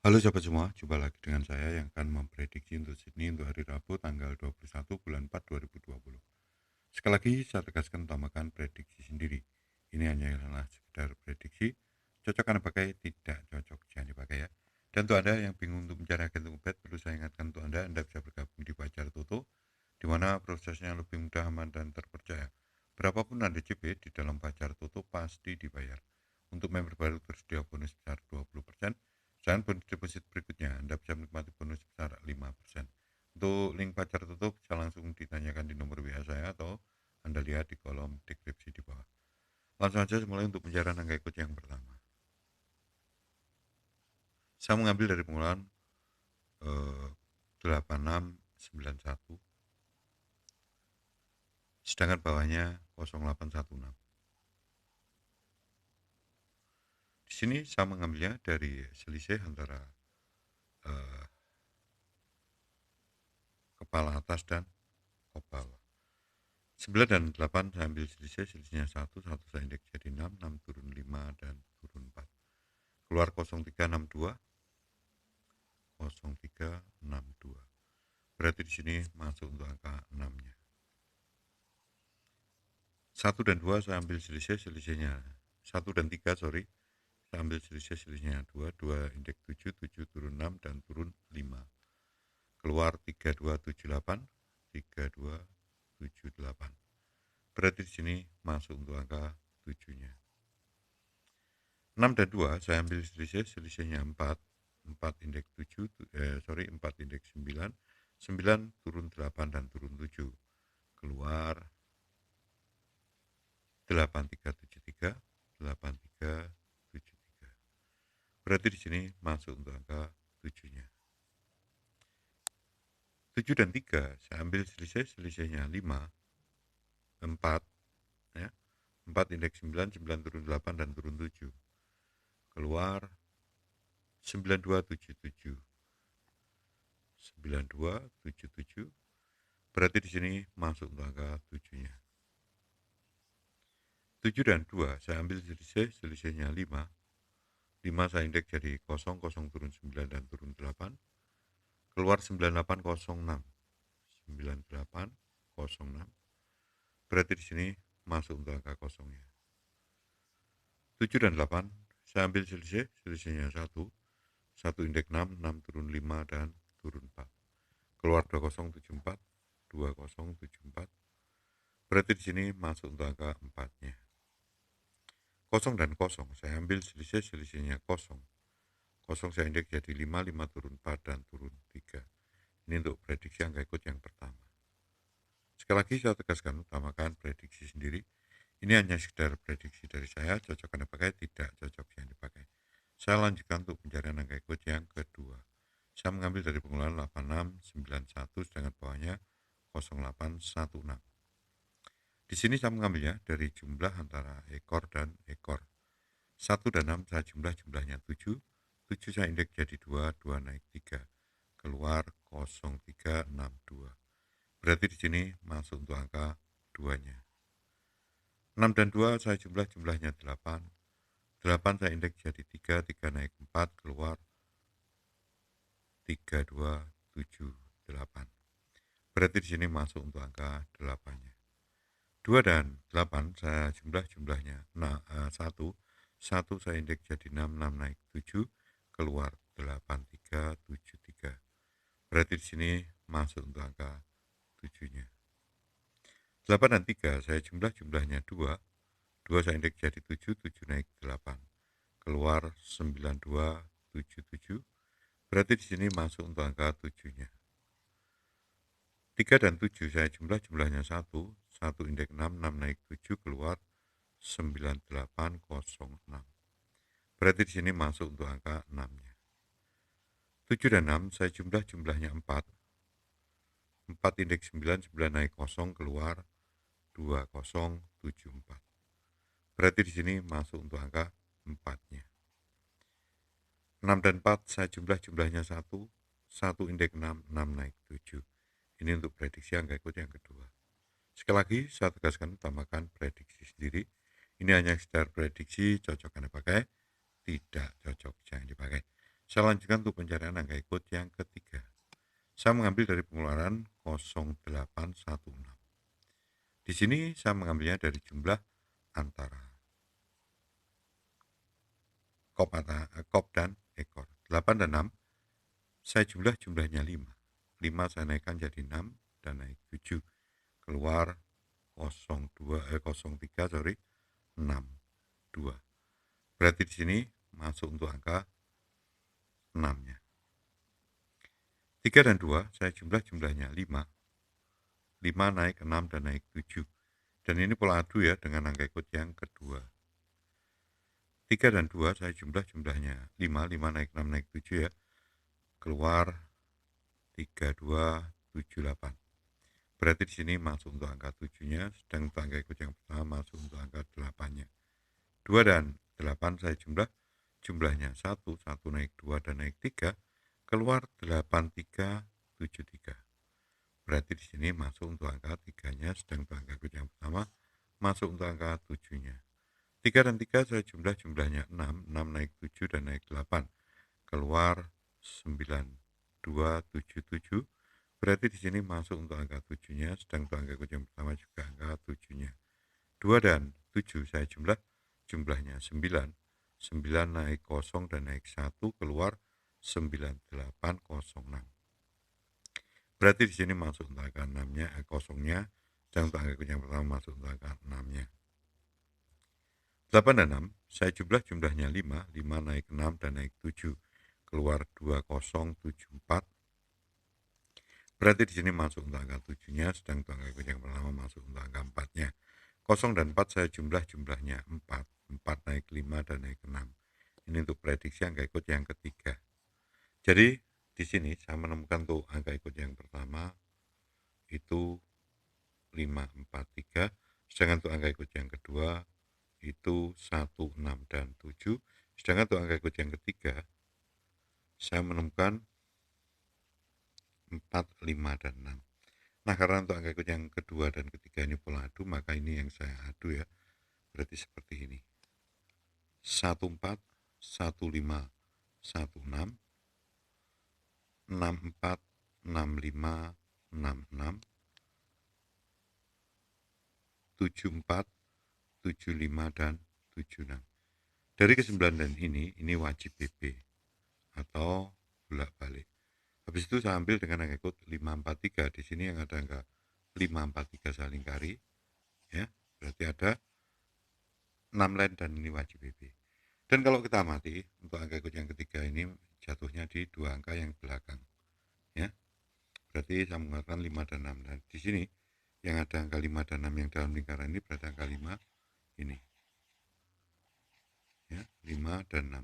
Halo sahabat semua, jumpa lagi dengan saya yang akan memprediksi untuk Sydney untuk hari Rabu tanggal 21 bulan 4 2020. Sekali lagi saya tegaskan utamakan prediksi sendiri. Ini hanyalah sekedar prediksi, cocok Anda pakai, tidak cocok jangan dipakai ya. Dan untuk Anda yang bingung untuk mencari agen untuk bet, perlu saya ingatkan untuk Anda bisa bergabung di Pajar Toto, di mana prosesnya lebih mudah, aman, dan terpercaya. Berapapun Anda CP di dalam Pajar Toto pasti dibayar. Untuk member baru tersedia bonus sebesar 20%. Dan bonus deposit berikutnya Anda bisa menikmati bonus sebesar 5%. Untuk link pacar tutup bisa langsung ditanyakan di nomor WA saya atau Anda lihat di kolom deskripsi di bawah. Langsung saja mulai untuk pencarian angka ikut yang pertama. Saya mengambil dari pengulangan 8691, sedangkan bawahnya 0816. Di sini saya mengambilnya dari selisih antara eh, kepala atas dan kepala 9 dan 8 saya ambil selisihnya 1 saya indeks jadi 6 6 turun 5 dan turun 4. Keluar 0362 0362. Berarti di sini masuk untuk angka 6-nya. 1 dan 2 saya ambil selisihnya 1 dan 3 sorry. Saya ambil selisihnya 2 indeks 7 7 turun 6 dan turun 5. Keluar 3278 3278. Berarti di sini masuk untuk angka 7-nya. 6 dan 2 saya ambil selisihnya 4 indeks 7 4 indeks 9 9 turun 8 dan turun 7. Keluar 8373 8373. Berarti di sini masuk untuk angka 7-nya. 7 dan 3 saya ambil selisihnya 5 4 ya. 4 indeks 9 9 turun 8 dan turun 7. Keluar 9277 9277. Berarti di sini masuk untuk angka 7-nya. 7 dan 2 saya ambil selisihnya 5 5 saya indeks jadi 0 0 turun 9 dan turun 8. Keluar 9806 9806. Berarti di sini masuk untuk angka kosongnya. 7 dan 8 saya ambil selisihnya 1 indeks 6 6 turun 5 dan turun 4. Keluar 2074 2074. Berarti di sini masuk untuk angka 4-nya. 0 dan 0 saya ambil selisihnya 0 saya indeks jadi 5 5 turun 4 dan turun 3. Ini untuk prediksi angka ikut yang pertama. Sekali lagi saya tegaskan utamakan prediksi sendiri. Ini hanya sekedar prediksi dari saya, cocok Anda pakai, tidak cocok yang dipakai. Saya lanjutkan untuk pencarian angka ikut yang kedua. Saya mengambil dari pengulangan 8691 sedangkan bawahnya 0816. Di sini saya mengambilnya dari jumlah antara ekor dan ekor. 1 dan 6 saya jumlahnya 7. 7 saya indeks jadi 2, 2 naik 3. Keluar 0362. Berarti di sini masuk untuk angka 2-nya. 6 dan 2 saya jumlahnya 8. 8 saya indeks jadi 3, 3 naik 4, keluar 3278. Berarti di sini masuk untuk angka 8-nya. 2 dan 8 saya jumlahnya 1. 1 saya indeks jadi 6, 6 naik 7, keluar 8373. Berarti di sini masuk untuk angka 7-nya. 8 dan 3 saya jumlahnya 2. 2 saya indeks jadi 7, 7 naik 8. Keluar 9277. Berarti di sini masuk untuk angka 7-nya. 3 dan 7 saya jumlahnya 1. 1 indeks 6, 6 naik 7, keluar 9806. Berarti di sini masuk untuk angka 6-nya. 7 dan 6 saya jumlahnya 4. 4 indeks 9, 9 naik 0, keluar 2074. Berarti di sini masuk untuk angka 4-nya. 6 dan 4 saya jumlahnya 1. 1 indeks 6, 6 naik 7. Ini untuk prediksi angka ikut yang kedua. Sekali lagi saya tegaskan utamakan prediksi sendiri. Ini hanya sekedar prediksi, cocok Anda pakai, tidak cocok jangan dipakai. Saya lanjutkan untuk pencarian angka ikut yang ketiga. Saya mengambil dari pengeluaran 0816. Di sini saya mengambilnya dari jumlah antara kop dan ekor. 8 dan 6, saya jumlahnya 5. 5 saya naikkan jadi 6 dan naik 7. Keluar 03, 62. Berarti di sini masuk untuk angka 6-nya. 3 dan 2, saya jumlahnya 5. 5 naik 6 dan naik 7. Dan ini pola adu ya dengan angka ikut yang kedua. 3 dan 2 saya jumlahnya 5. 5 naik 6 naik 7 ya. Keluar 3278. Berarti di sini masuk untuk angka 7-nya, sedang untuk angka ikut yang pertama masuk untuk angka 8-nya. 2 dan 8 saya jumlahnya 1 naik 2 dan naik 3, keluar 8373. Berarti di sini masuk untuk angka 3-nya, sedang untuk angka ikut yang pertama masuk untuk angka 7-nya. 3 dan 3 saya jumlahnya 6 naik 7 dan naik 8, keluar 9277. Berarti di sini masuk untuk angka 7-nya, sedang untuk angka ikut yang pertama juga angka 7-nya. 2 dan 7 saya jumlahnya 9. 9 naik 0 dan naik 1, keluar 9806. Berarti di sini masuk untuk angka 6-nya, 0-nya, sedang untuk angka ikut yang pertama masuk untuk angka 6-nya. 8 dan 6, saya jumlahnya 5. 5 naik 6 dan naik 7, keluar 2074. Berarti di sini masuk untuk angka 7-nya, sedang untuk angka ikut yang pertama masuk untuk angka 4-nya. 0 dan 4 saya jumlahnya 4. 4 naik 5 dan naik 6. Ini untuk prediksi angka ikut yang ketiga. Jadi di sini saya menemukan untuk angka ikut yang pertama itu 543, sedangkan untuk angka ikut yang kedua itu 1, 6 dan 7. Sedangkan untuk angka ikut yang ketiga saya menemukan 4, 5 dan 6. Nah, karena untuk angka ikut yang kedua dan ketiga ini pola adu, maka ini yang saya adu ya. Berarti seperti ini. 14, 15, 16, 64, 65, 66, 74, 75 dan 76. Dari ke-9 dan ini wajib BB atau bolak-balik. Habis itu saya ambil dengan angka ikut 543. Di sini yang ada angka 543 saya lingkari ya. Berarti ada 6 line dan ini wajib BB. Dan kalau kita amati untuk angka ikut yang ketiga ini jatuhnya di dua angka yang belakang ya. Berarti saya menggunakan 5 dan 6. Dan di sini yang ada angka 5 dan 6 yang dalam lingkaran ini berarti angka 5 ini. Ya, 5 dan 6.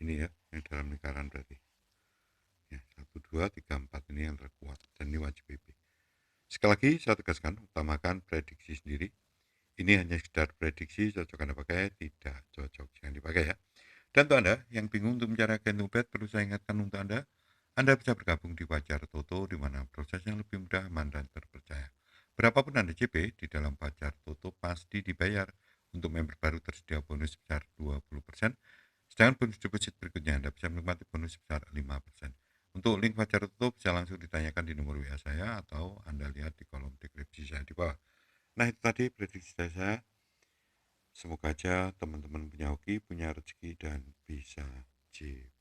Ini ya yang dalam lingkaran berarti. Ya, 1 2 3 4 ini yang terkuat dan ini wajib BB. Sekali lagi saya tegaskan, utamakan prediksi sendiri. Ini hanya sekedar prediksi, cocok Anda pakai, tidak cocok jangan dipakai ya. Dan untuk Anda yang bingung untuk mencari agen dompet, perlu saya ingatkan untuk Anda bisa bergabung di Pajar Toto, di mana prosesnya lebih mudah, aman, dan terpercaya. Berapapun Anda CP, di dalam Pajar Toto pasti dibayar. Untuk member baru tersedia bonus sebesar 20%, sedangkan bonus deposit berikutnya Anda bisa menikmati bonus sebesar 5%. Untuk link Pajar Toto bisa langsung ditanyakan di nomor WA saya atau Anda lihat di kolom deskripsi saya di bawah. Nah, itu tadi prediksi saya. Semoga aja teman-teman punya hoki, punya rezeki, dan bisa CP.